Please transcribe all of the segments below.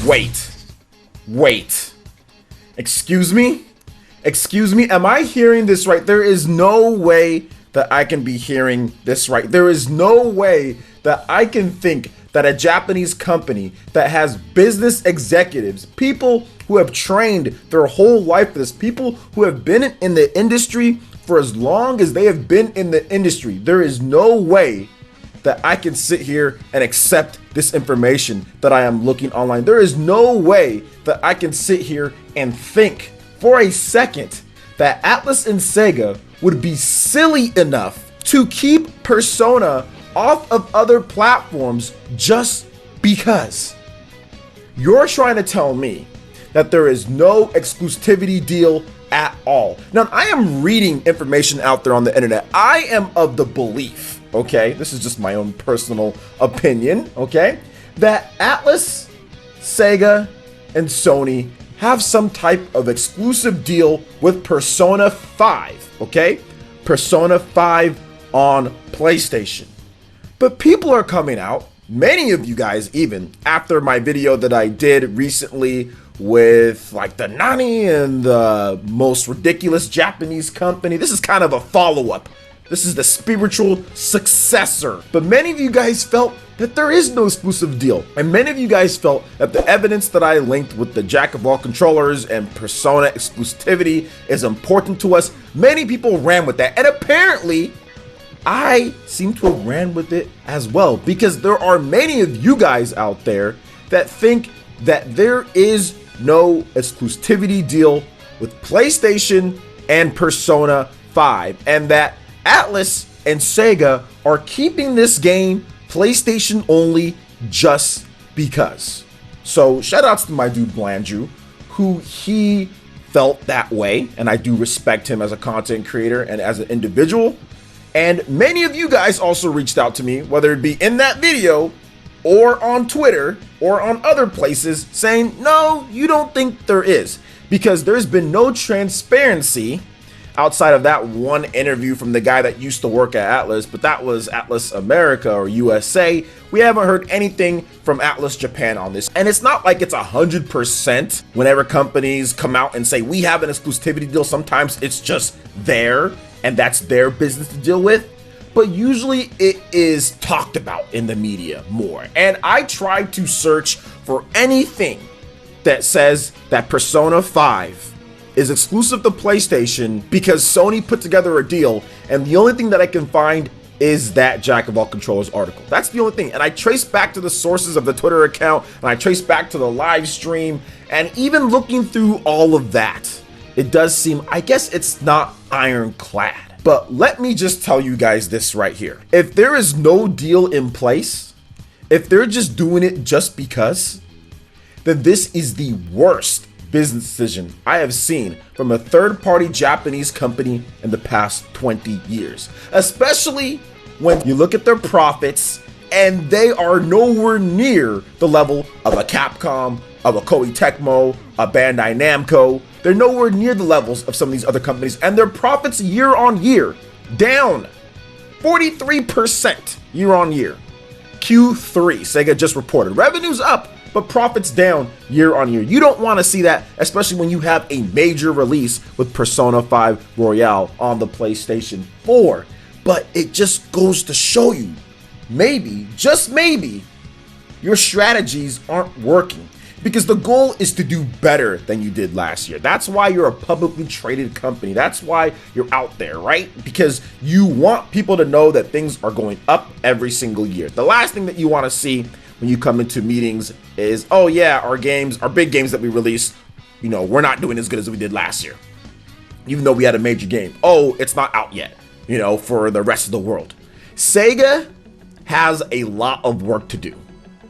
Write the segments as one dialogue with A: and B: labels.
A: Wait. Excuse me? Am I hearing this right? There is no way that I can be hearing this right. There is no way that I can think that a Japanese company that has business executives, people who have trained their whole life for this, people who have been in the industry for as long as they have been in the industry, there is no way that I can sit here and accept this information that I am looking online. There is no way that I can sit here and think for a second that Atlus and Sega would be silly enough to keep Persona off of other platforms just because. You're trying to tell me that there is no exclusivity deal at all. Now, I am reading information out there on the internet. I am of the belief, okay, this is just my own personal opinion, okay, that Atlus, Sega, and Sony have some type of exclusive deal with Persona 5, okay? Persona 5 on PlayStation. But people are coming out, many of you guys even, after my video that I did recently with like the Nani and the most ridiculous Japanese company. This is kind of a follow-up. This is the spiritual successor. But many of you guys felt that there is no exclusive deal. And many of you guys felt that the evidence that I linked with the Jack of all controllers and Persona exclusivity is important to us. Many people ran with that. And apparently, I seem to have ran with it as well. Because there are many of you guys out there that think that there is no exclusivity deal with PlayStation and Persona 5. And that Atlus and Sega are keeping this game PlayStation only just because. So shout outs to my dude Blandrew, who he felt that way, and I do respect him as a content creator and as an individual. And many of you guys also reached out to me, whether it be in that video or on Twitter or on other places, saying, no, you don't think there is, because there's been no transparency outside of that one interview from the guy that used to work at Atlus, but that was Atlus America or USA. We haven't heard anything from Atlus Japan on this. And it's not like it's 100% whenever companies come out and say, we have an exclusivity deal. Sometimes it's just there and that's their business to deal with. But usually it is talked about in the media more. And I tried to search for anything that says that Persona 5 is exclusive to PlayStation because Sony put together a deal, and the only thing that I can find is that Jack of all controllers article. That's the only thing. And I traced back to the sources of the Twitter account, and I traced back to the live stream, and even looking through all of that, it does seem, I guess it's not ironclad. But let me just tell you guys this right here. If there is no deal in place, if they're just doing it just because, then this is the worst business decision I have seen from a third-party Japanese company in the past 20 years. Especially when you look at their profits and they are nowhere near the level of a Capcom, of a Koei Tecmo, a Bandai Namco. They're nowhere near the levels of some of these other companies, and their profits year on year down 43% year on year. Q3, Sega just reported. Revenue's up, but profits down year on year. You don't want to see that, especially when you have a major release with Persona 5 Royale on the PlayStation 4. But it just goes to show you, maybe, just maybe, your strategies aren't working. Because the goal is to do better than you did last year. That's why you're a publicly traded company. That's why you're out there, right? Because you want people to know that things are going up every single year. The last thing that you want to see when you come into meetings is, oh yeah, our games, our big games that we released, you know, we're not doing as good as we did last year. Even though we had a major game. Oh, it's not out yet, you know, for the rest of the world. Sega has a lot of work to do.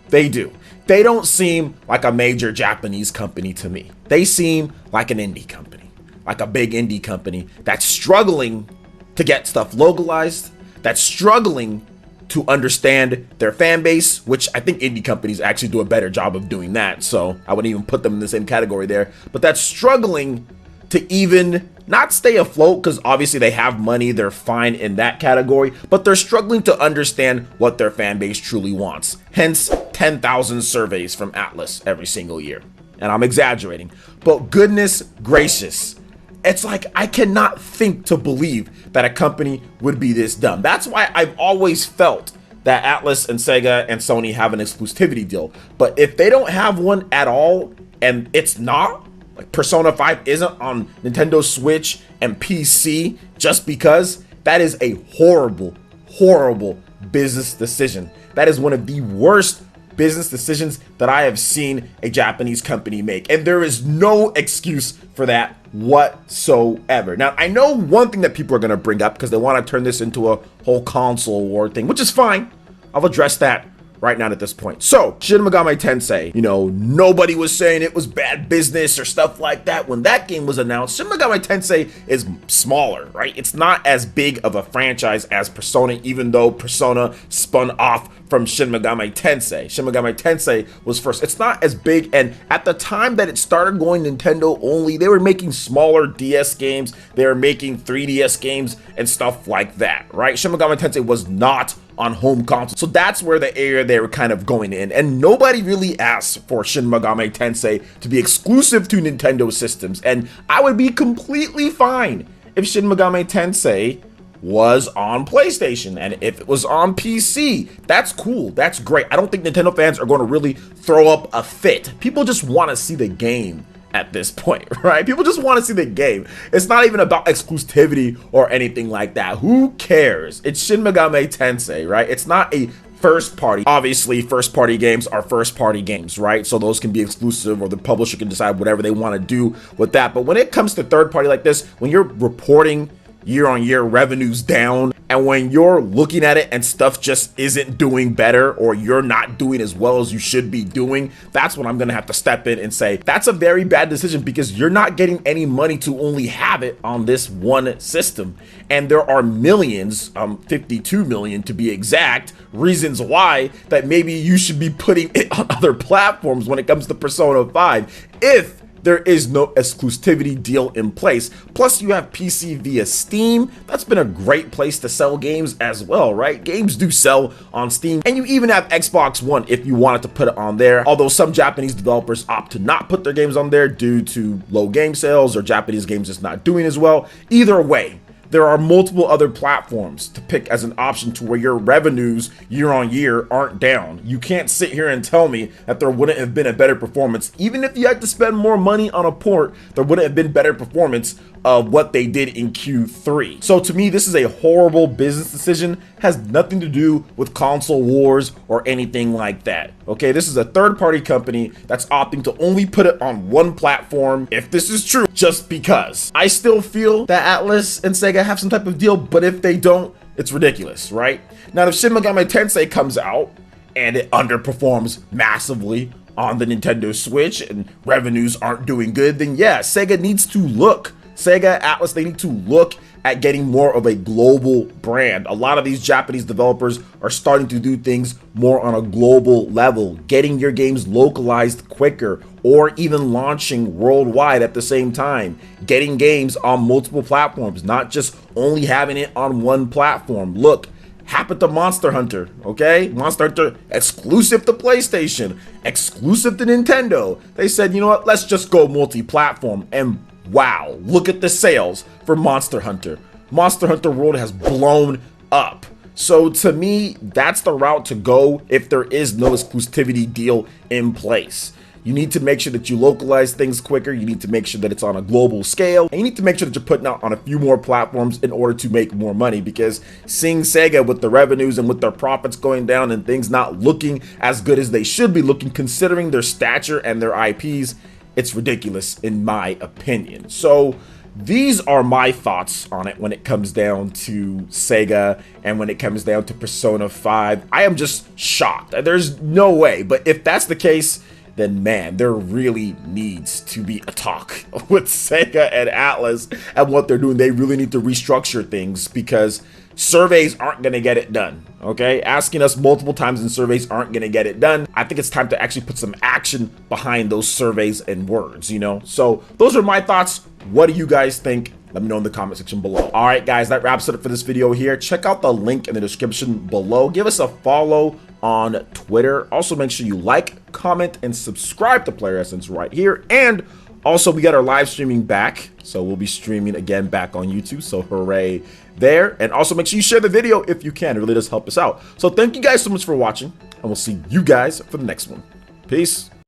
A: They do. They don't seem like a major Japanese company to me. They seem like an indie company, like a big indie company that's struggling to get stuff localized, that's struggling to understand their fan base, which I think indie companies actually do a better job of doing that. So I wouldn't even put them in the same category there, but that's struggling to even not stay afloat, because obviously they have money, they're fine in that category, but they're struggling to understand what their fan base truly wants. Hence, 10,000 surveys from Atlas every single year. And I'm exaggerating, but goodness gracious, it's like I cannot think to believe that a company would be this dumb. That's why I've always felt that Atlas and Sega and Sony have an exclusivity deal. But if they don't have one at all, and it's not, like Persona 5 isn't on Nintendo Switch and PC just because, that is a horrible, horrible business decision. That is one of the worst business decisions that I have seen a Japanese company make. And there is no excuse for that whatsoever. Now, I know one thing that people are going to bring up because they want to turn this into a whole console war thing, which is fine. I'll address that right now at this point. So, Shin Megami Tensei, nobody was saying it was bad business or stuff like that when that game was announced. Shin Megami Tensei is smaller, right? It's not as big of a franchise as Persona, even though Persona spun off from Shin Megami Tensei. Shin Megami Tensei was first. It's not as big, and at the time that it started going Nintendo only, they were making smaller DS games, they were making 3DS games and stuff like that, right? Shin Megami Tensei was not on home console. So that's where the area they were kind of going in. And nobody really asked for Shin Megami Tensei to be exclusive to Nintendo systems. And I would be completely fine if Shin Megami Tensei was on PlayStation, and if it was on PC, that's cool, that's great. I don't think Nintendo fans are going to really throw up a fit. People just want to see the game at this point, right? People just want to see the game. It's not even about exclusivity or anything like that. Who cares? It's Shin Megami Tensei, right? It's not a first party. Obviously, first party games are first party games, right? So those can be exclusive, or the publisher can decide whatever they want to do with that. But when it comes to third party like this, when you're reporting year-on-year revenues down, and when you're looking at it and stuff just isn't doing better, or you're not doing as well as you should be doing, that's when I'm gonna have to step in and say that's a very bad decision, because you're not getting any money to only have it on this one system. And there are millions, 52 million to be exact, reasons why that maybe you should be putting it on other platforms when it comes to Persona 5, if there is no exclusivity deal in place. Plus, you have PC via Steam. That's been a great place to sell games as well, right? Games do sell on Steam. And you even have Xbox One if you wanted to put it on there. Although some Japanese developers opt to not put their games on there due to low game sales, or Japanese games just not doing as well. Either way, there are multiple other platforms to pick as an option to where your revenues year on year aren't down. You can't sit here and tell me that there wouldn't have been a better performance. Even if you had to spend more money on a port, there wouldn't have been better performance of what they did in Q3. So to me, this is a horrible business decision. Has nothing to do with console wars or anything like that. Okay, this is a third-party company that's opting to only put it on one platform, if this is true, just because. I still feel that Atlas and Sega have some type of deal, but if they don't, it's ridiculous, right? Now, if Shin Megami Tensei comes out and it underperforms massively on the Nintendo Switch and revenues aren't doing good, then yeah, Sega needs to look. Sega, Atlas, they need to look at getting more of a global brand. A lot of these Japanese developers are starting to do things more on a global level, getting your games localized quicker, or even launching worldwide at the same time, getting games on multiple platforms, not just only having it on one platform. Look, happened to Monster Hunter, okay? Monster Hunter exclusive to PlayStation, exclusive to Nintendo. They said, you know what, let's just go multi-platform, and wow, look at the sales for Monster Hunter. Monster Hunter World has blown up. So to me, that's the route to go if there is no exclusivity deal in place. You need to make sure that you localize things quicker. You need to make sure that it's on a global scale. And you need to make sure that you're putting out on a few more platforms in order to make more money, because seeing Sega with the revenues and with their profits going down and things not looking as good as they should be looking, considering their stature and their IPs, it's ridiculous in my opinion. So these are my thoughts on it when it comes down to Sega and when it comes down to Persona 5. I am just shocked. There's no way. But if that's the case, then man, there really needs to be a talk with Sega and Atlas and what they're doing. They really need to restructure things, because surveys aren't going to get it done, okay? Asking us multiple times in surveys aren't going to get it done. I think it's time to actually put some action behind those surveys and words, you know? So those are my thoughts. What do you guys think? Let me know in the comment section below. All right, guys, that wraps it up for this video here. Check out the link in the description below. Give us a follow on Twitter. Also, make sure you like, comment, and subscribe to PlayerEssence right here. And also, we got our live streaming back, so we'll be streaming again back on YouTube, so hooray there. And also, make sure you share the video if you can. It really does help us out. So thank you guys so much for watching, and we'll see you guys for the next one. Peace.